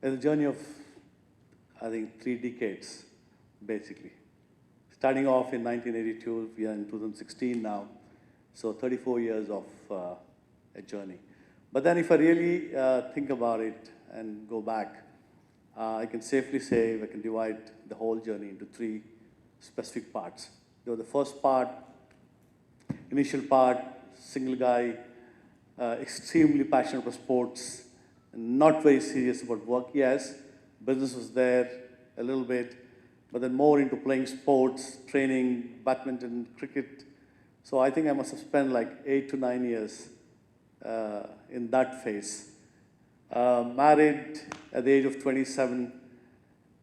It's a journey of, I think, 3 decades, basically. Starting off in 1982, we are in 2016 now, so 34 years of a journey. But then if I really think about it and go back, I can safely say I can divide the whole journey into 3 specific parts. The first part, initial part, single guy, extremely passionate about sports, not very serious about work. Yes, business was there a little bit, but then more into playing sports, training, badminton, cricket. So I think I must have spent like 8 to 9 years in that phase. Married at the age of 27,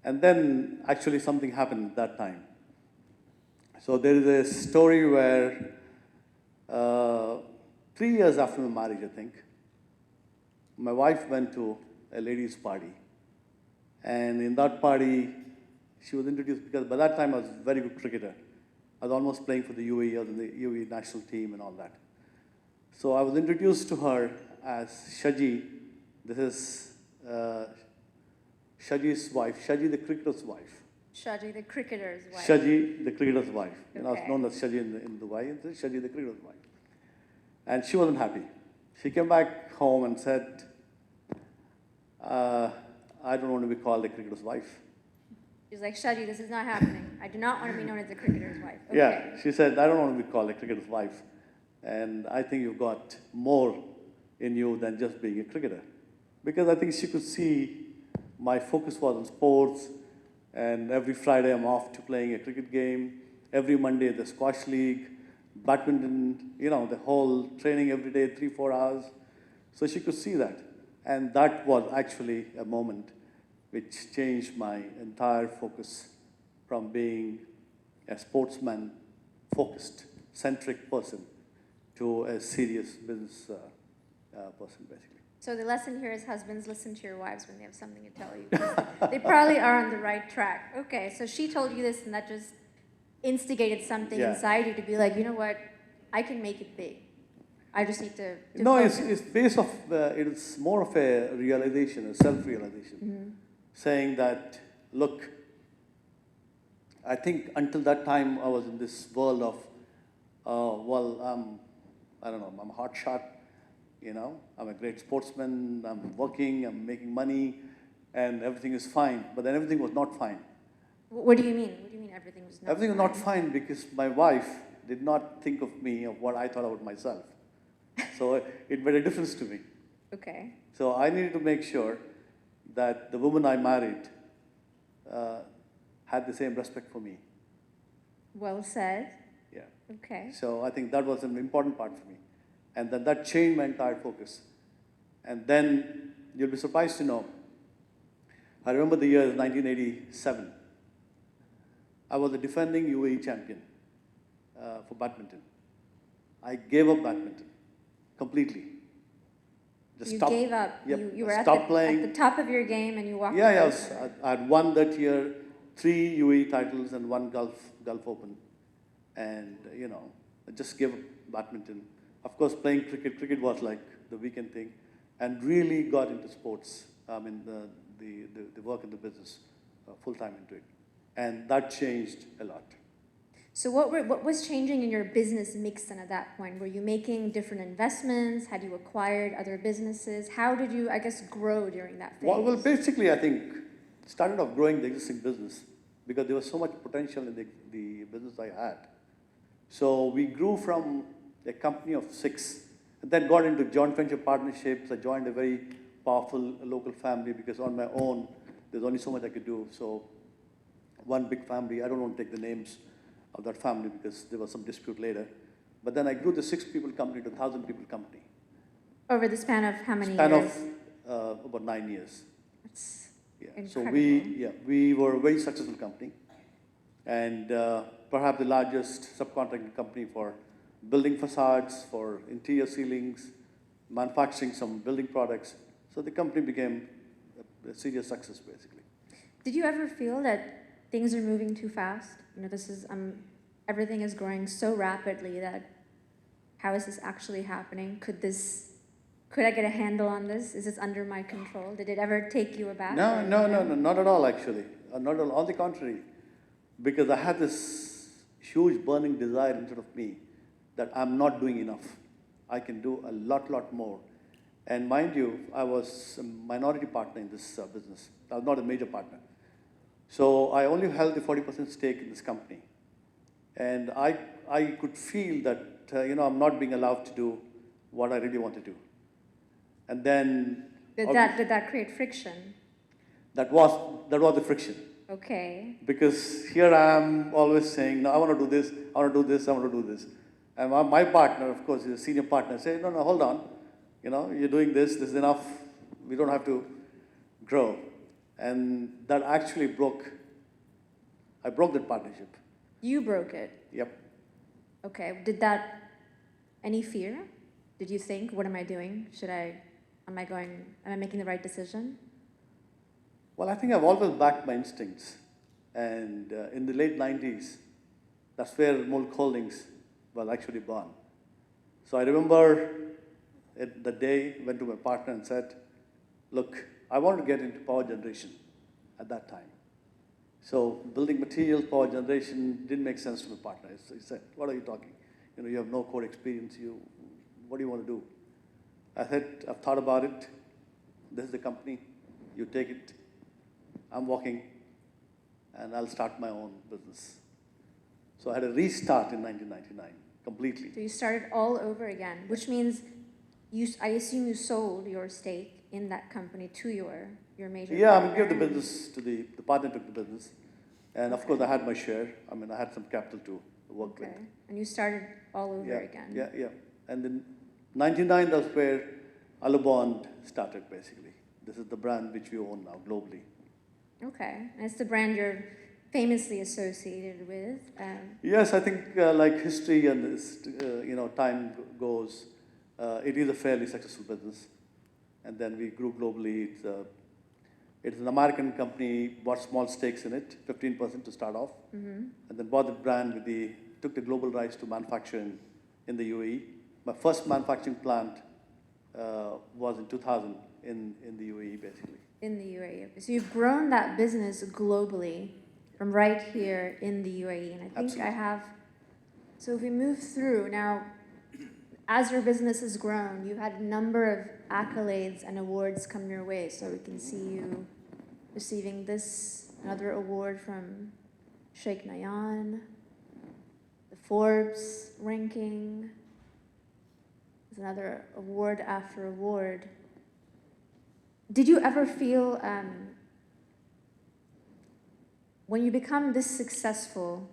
and then actually something happened at that time. So there is a story where 3 years after my marriage, I think, my wife went to a ladies' party. And in that party, she was introduced, because by that time I was a very good cricketer. I was almost playing for the UAE, I was in the UAE national team and all that. So I was introduced to her as Shaji. This is Shaji's wife, Shaji the cricketer's wife. Shaji the cricketer's wife. Shaji the cricketer's wife. Okay. You know, it's known as Shaji in Dubai, and Shaji the cricketer's wife. And she wasn't happy. She came back home and said, I don't want to be called a cricketer's wife. She's like, Shaji, this is not happening. I do not want to be known as a cricketer's wife. Okay. Yeah, she said, I don't want to be called a cricketer's wife. And I think you've got more in you than just being a cricketer. Because I think she could see my focus was on sports, and every Friday I'm off to playing a cricket game. Every Monday the squash league, badminton, you know, the whole training every day, 3-4 hours. So she could see that. And that was actually a moment which changed my entire focus from being a sportsman-focused, centric person to a serious business person, basically. So the lesson here is husbands, listen to your wives when they have something to tell you. They probably are on the right track. Okay, so she told you this, and that just instigated something inside you to be like, you know what, I can make it big. I just need to no, focus. it's based off, it's more of a realization, a self-realization, saying that, look, I think until that time I was in this world of, I don't know, I'm a hot shot, you know, I'm a great sportsman, I'm working, I'm making money, and everything is fine. But then everything was not fine. What do you mean? What do you mean everything was not fine? Everything was not fine because my wife did not think of me, of what I thought about myself. So it made a difference to me. Okay. So I needed to make sure that the woman I married had the same respect for me. Well said. Yeah. Okay. So I think that was an important part for me. And then that changed my entire focus. And then you'll be surprised to know, I remember the year 1987. I was a defending UAE champion for badminton. I gave up badminton completely. Just you gave up. Yep, you were at the top of your game and you walked away. Yeah, I had won that year 3 UAE titles and 1 Gulf Open. And, you know, I just gave up badminton. Of course, playing cricket was like the weekend thing, and really got into sports, I mean, the work in the business, full-time into it. And that changed a lot. So what was changing in your business mix then at that point? Were you making different investments? Had you acquired other businesses? How did you, I guess, grow during that phase? Well, basically, I think, started off growing the existing business because there was so much potential in the business I had. So we grew from a company of 6, and then got into joint venture partnerships. I joined a very powerful local family because on my own, there's only so much I could do. So one big family, I don't want to take the names of that family because there was some dispute later. But then I grew the 6-people company to 1,000-people company. Over the span of how many years? Span of about 9 years. That's incredible. So we were a very successful company, and perhaps the largest subcontracting company for building facades, for interior ceilings, manufacturing some building products. So the company became a serious success, basically. Did you ever feel that things are moving too fast? You know, this is everything is growing so rapidly that how is this actually happening? Could this Could I get a handle on this? Is this under my control? Did it ever take you aback? No, not at all actually. Not at all. On the contrary, because I had this huge burning desire inside of me that I'm not doing enough. I can do a lot more. And mind you, I was a minority partner in this business. I was not a major partner. So I only held the 40% stake in this company. And I could feel that, I'm not being allowed to do what I really want to do. And then... Did that create friction? That was the friction. Okay. Because here I am always saying, no, I want to do this, I want to do this, I want to do this. And my partner, of course, is a senior partner, said, no, hold on. You're doing this is enough. We don't have to grow. And that actually I broke that partnership. You broke it? Yep. Okay. Any fear? Did you think, what am I doing? Am I making the right decision? Well, I think I've always backed my instincts. And in the late 90s, that's where MULK Holdings was actually born. So I remember the day I went to my partner and said, look, I want to get into power generation at that time. So building materials, power generation didn't make sense to my partner. So he said, what are you talking? You have no core experience. What do you want to do? I said, I've thought about it. This is the company. You take it. I'm walking, and I'll start my own business. So I had a restart in 1999, completely. So you started all over again, which means I assume you sold your stake in that company to your major partner. I gave the business to the partner took the business. And of course, I had my share. I had some capital to work with. And you started all over again. Yeah. And in 99, that's where Alubond started, basically. This is the brand which we own now, globally. Okay. And it's the brand you're famously associated with. Yes, I think like history and this, time goes, it is a fairly successful business. And then we grew globally. It's an American company, bought small stakes in it, 15% to start off. And then bought the brand took the global rights to manufacture in the UAE. My first manufacturing plant was in 2000 in the UAE, basically. In the UAE. So you've grown that business globally from right here in the UAE. And I think Absolutely. I have, so if we move through, now, as your business has grown, you've had a number of accolades and awards come your way. So we can see you receiving another award from Sheikh Nayan, the Forbes ranking. There's another award after award. Did you ever feel, when you become this successful,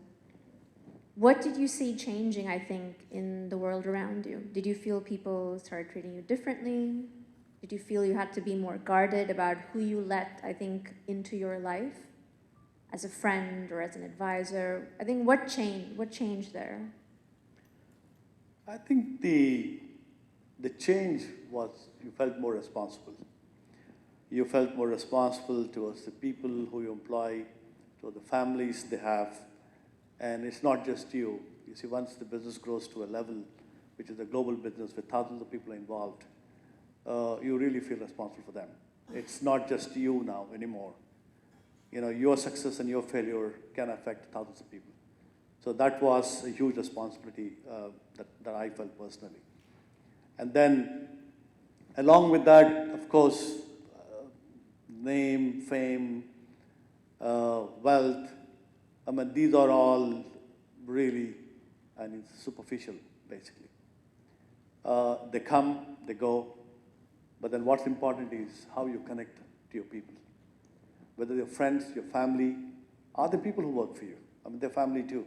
what did you see changing, I think, in the world around you? Did you feel people started treating you differently? Did you feel you had to be more guarded about who you let, I think, into your life as a friend or as an advisor? I think what changed there? I think the change was you felt more responsible. You felt more responsible towards the people who you employ, to the families they have. And it's not just you. You see, once the business grows to a level, which is a global business with thousands of people involved, you really feel responsible for them. It's not just you now anymore. Your success and your failure can affect thousands of people. So that was a huge responsibility that I felt personally. And then, along with that, of course, name, fame, wealth, these are all really, superficial, basically. They come, they go, but then what's important is how you connect to your people. Whether your friends, your family, or the people who work for you. They're family too.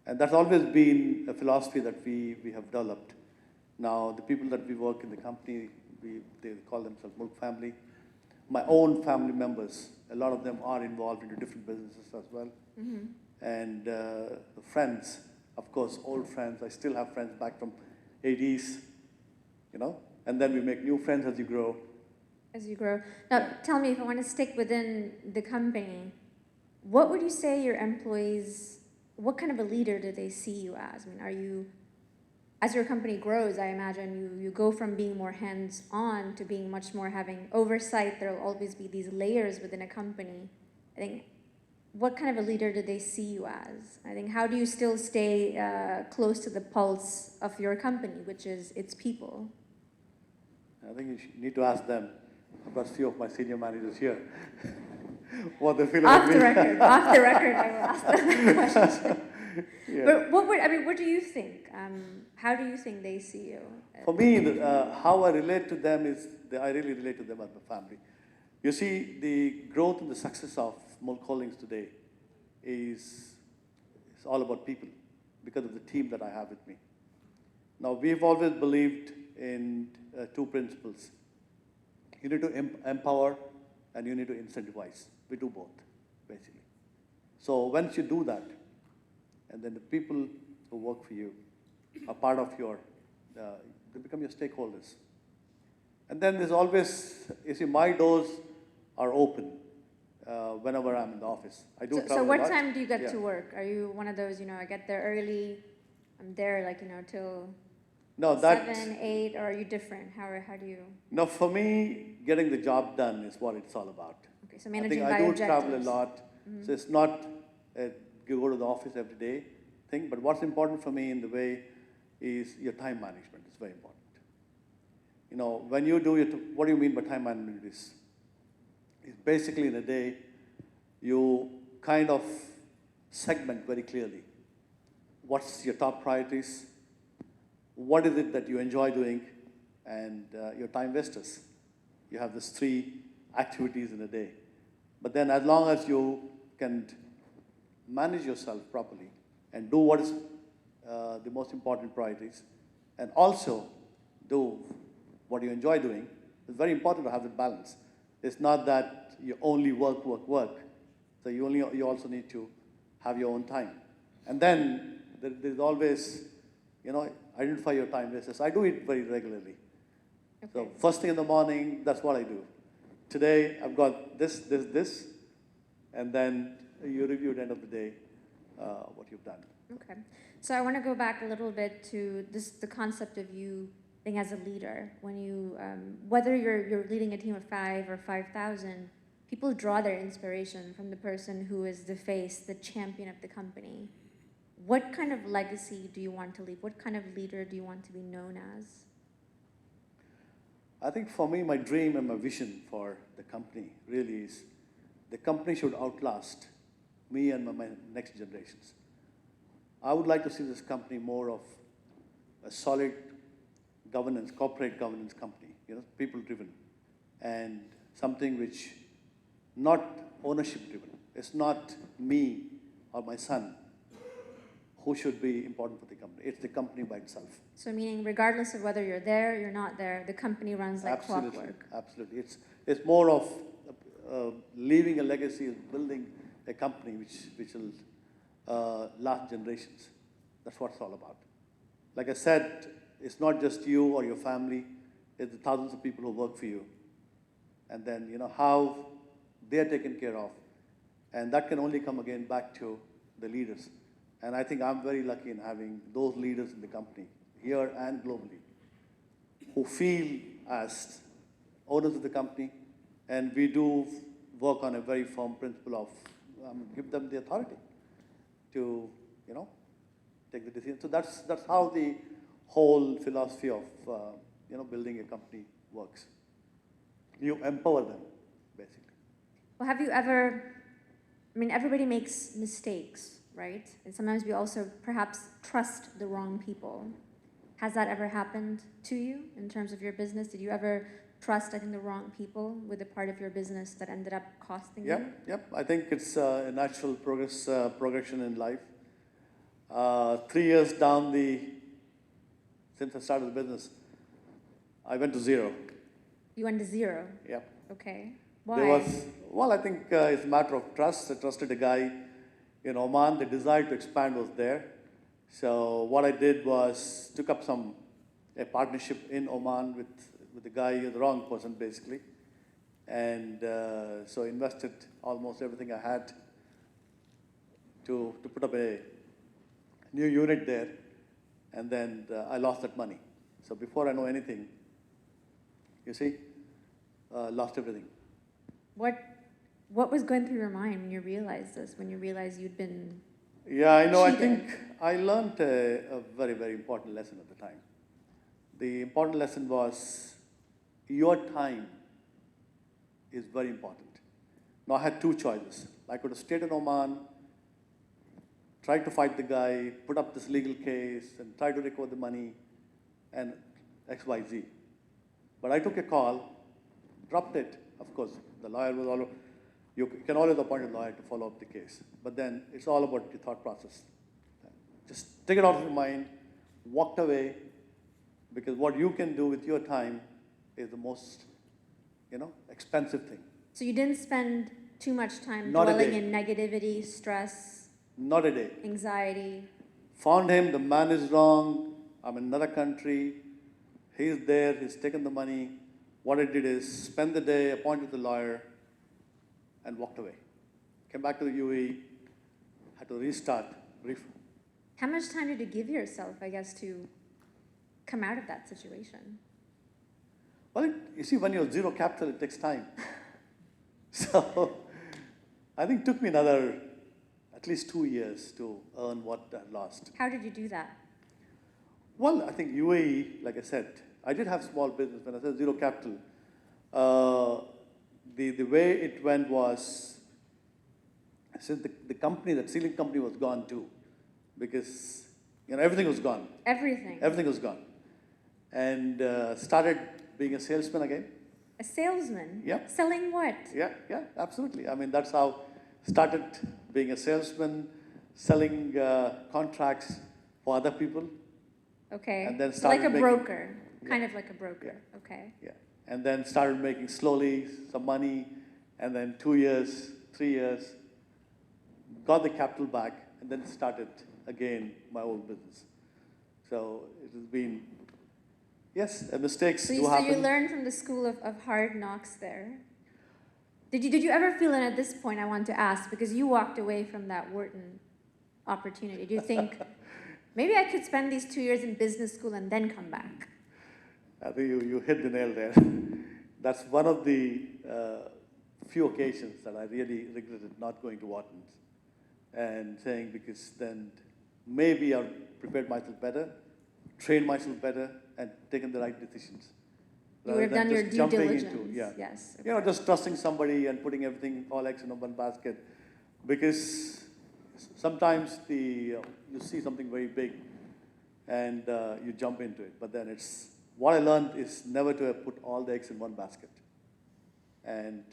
And that's always been a philosophy that we have developed. Now, the people that we work in the company, they call themselves MULK family. My own family members, a lot of them are involved in different businesses as well. Mm-hmm. And the friends, of course, old friends. I still have friends back from 80s, and then we make new friends as you grow. As you grow. Now, tell me, if I want to stick within the company, what would you say your employees, what kind of a leader do they see you as? Are you as your company grows, I imagine you go from being more hands-on to being much more having oversight. There will always be these layers within a company. I think, what kind of a leader do they see you as? I think, how do you still stay close to the pulse of your company, which is its people? I think you need to ask them. I've got a few of my senior managers here. What they feel about me. Off the record, I will ask them the question. Yeah. But what do you think? How do you think they see you? For me, how I relate to them is, I really relate to them as a family. You see, the growth and the success of MULK Holdings today is all about people because of the team that I have with me. Now, we've always believed in two principles. You need to empower and you need to incentivize. We do both, basically. So once you do that, and then the people who work for you are part of your, they become your stakeholders. And then there's always, you see, my doors are open whenever I'm in the office. I do travel so a what lot. time do you get to work? Are you one of those, I get there early, I'm there like, till No, 7, 8, or are you different? How do you? No, for me, getting the job done is what it's all about. Okay, so managing by I do objectives. travel a lot, so it's not you go to the office every day thing, but what's important for me in the way is your time management. It's very important. When you do what do you mean by time management is basically in a day, you kind of segment very clearly what's your top priorities, what is it that you enjoy doing, and your time wasters. You have these 3 activities in a day. But then as long as you can manage yourself properly and do what is the most important priorities, and also do what you enjoy doing, it's very important to have that balance. It's not that you only work. So you also need to have your own time. And then there's always, identify your time wasters. I do it very regularly. Okay. So first thing in the morning, that's what I do. Today, I've got this, and then you review at the end of the day what you've done. Okay. So I want to go back a little bit to the concept of you being as a leader. When you, whether you're leading a team of 5 or 5,000, people draw their inspiration from the person who is the face, the champion of the company. What kind of legacy do you want to leave? What kind of leader do you want to be known as? I think for me, my dream and my vision for the company really is the company should outlast me and my next generations. I would like to see this company more of a solid governance, corporate governance company, people-driven, and something which not ownership-driven. It's not me or my son who should be important for the company. It's the company by itself. So meaning regardless of whether you're there, you're not there, the company runs like clockwork. Absolutely. It's more of leaving a legacy, of building a company which will last generations. That's what it's all about. Like I said, it's not just you or your family, it's the thousands of people who work for you. And then, how they're taken care of. And that can only come again back to the leaders. And I think I'm very lucky in having those leaders in the company, here and globally, who feel as owners of the company. And we do work on a very firm principle of give them the authority to, take the decision. So that's how the whole philosophy of, building a company works. You empower them, basically. Well, have you ever, everybody makes mistakes, right? And sometimes we also perhaps trust the wrong people. Has that ever happened to you in terms of your business? Did you ever trust, the wrong people with a part of your business that ended up costing you? Yep. I think it's a natural progression in life. 3 years down since I started the business, I went to 0. You went to 0? Yep. Okay. Why? I think it's a matter of trust. I trusted a guy in Oman. The desire to expand was there. So what I did was took up a partnership in Oman with the guy, the wrong person basically. And so invested almost everything I had to put up a new unit there. And then I lost that money. So before I know anything, you see, lost everything. What was going through your mind when you realized this, when you realized you'd been Yeah, I know. cheated? I think I learned a very, very important lesson at the time. The important lesson was your time is very important. Now, I had two choices. I could have stayed in Oman, tried to fight the guy, put up this legal case, and try to recover the money, and XYZ. But I took a call, dropped it. Of course, the lawyer was all. You can always appoint a lawyer to follow up the case. But then it's all about the thought process. Just take it out of your mind, walked away, because what you can do with your time is the most, expensive thing. So you didn't spend too much time Not a dwelling day. in negativity, stress, Not a day. anxiety. Found him, the man is wrong, I'm in another country, he's there, he's taken the money. What I did is spend the day, appointed the lawyer, and walked away. Came back to the UAE, had to restart. How much time did you give yourself, I guess, to come out of that situation? Well, you see, when you're zero capital, it takes time. So I think it took me another at least 2 years to earn what I lost. How did you do that? Well, I think UAE, like I said, I did have small business. When I said zero capital, the way it went was, since the company, that ceiling company was gone too, because everything was gone. Everything. Everything was gone. And started being a salesman again. A salesman? Yep. Selling what? Yeah, absolutely. I mean, that's how started being a salesman, selling contracts for other people. Okay. And then so like a started making- broker, kind of like a broker. Okay. Yeah. And then started making slowly some money, and then 2 years, 3 years, got the capital back, and then started again my own business. So it has been, yes, mistakes So do you happen. learned from the school of hard knocks there. Did you ever feel, and at this point I want to ask, because you walked away from that Wharton opportunity, do you think, maybe I could spend these 2 years in business school and then come back? I think you hit the nail there. That's one of the few occasions that I really regretted not going to Wharton's and saying, because then maybe I prepared myself better, trained myself better, and taken the right decisions. You would have rather than done your just due jumping diligence. into, yeah. Yes. Just trusting somebody and putting everything, all eggs in one basket, because sometimes you see something very big and you jump into it. But then what I learned is never to put all the eggs in one basket, and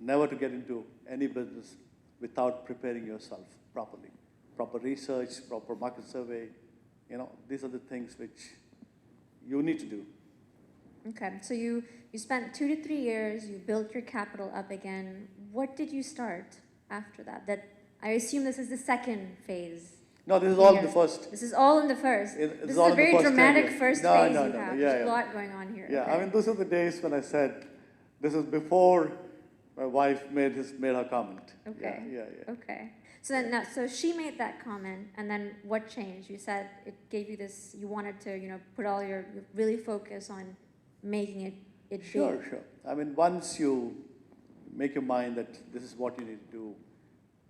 never to get into any business without preparing yourself properly. Proper research, proper market survey, these are the things which you need to do. Okay, so you spent 2 to 3 years, you built your capital up again. What did you start after that? I assume this is the second phase. No, this is all Yes. the first. This is all in the first. It's This is all a in the very first 10 dramatic years. first No, phase no, you no, have. yeah, There's yeah. a lot going on here. Yeah, Okay. I mean, those are the days when I said, this is before my wife made her comment. Okay. Yeah. Okay. So she made that comment, and then what changed? You said it gave you this. You wanted to, put all your really focus on making it Sure. big. I mean, once you make your mind that this is what you need to do,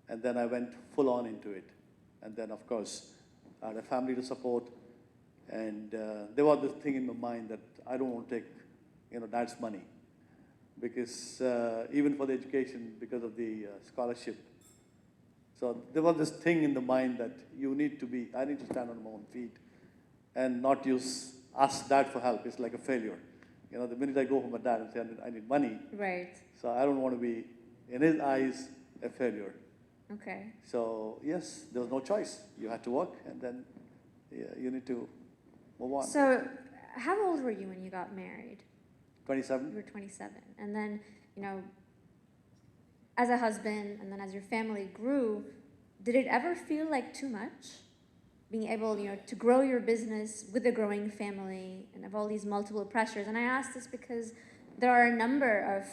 and then I went full on into it. And then, of course, I had a family to support, and there was this thing in my mind that I don't want to take, dad's money, because even for the education, because of the scholarship. So there was this thing in the mind that I need to stand on my own feet, and not ask dad for help. It's like a failure. The minute I go home with dad and say I need money, Right. so I don't want to be, in his eyes, a failure. Okay. So yes, there was no choice. You had to work, and then you need to move on. So, how old were you when you got married? 27. You were 27, and then as a husband, and then as your family grew, did it ever feel like too much? Being able, to grow your business with a growing family and have all these multiple pressures. And I ask this because there are a number of,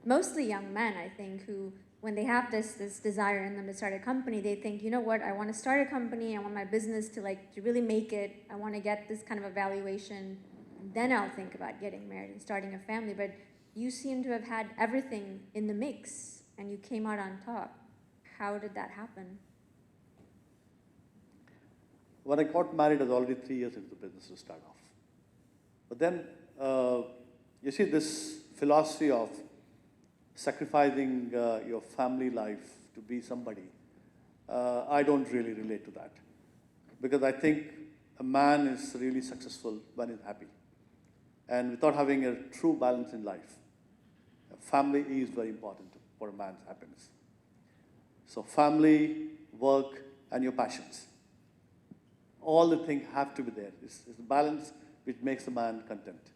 mostly young men, I think, who when they have this desire in them to start a company, they think, you know what, I want to start a company, I want my business to really make it, I want to get this kind of evaluation, and then I'll think about getting married and starting a family. But you seem to have had everything in the mix, and you came out on top. How did that happen? When I got married, I was already 3 years into the business to start off. But then, you see this philosophy of sacrificing your family life to be somebody, I don't really relate to that. Because I think a man is really successful when he's happy. And without having a true balance in life, family is very important for a man's happiness. So family, work, and your passions. All the things have to be there. It's the balance which makes a man content.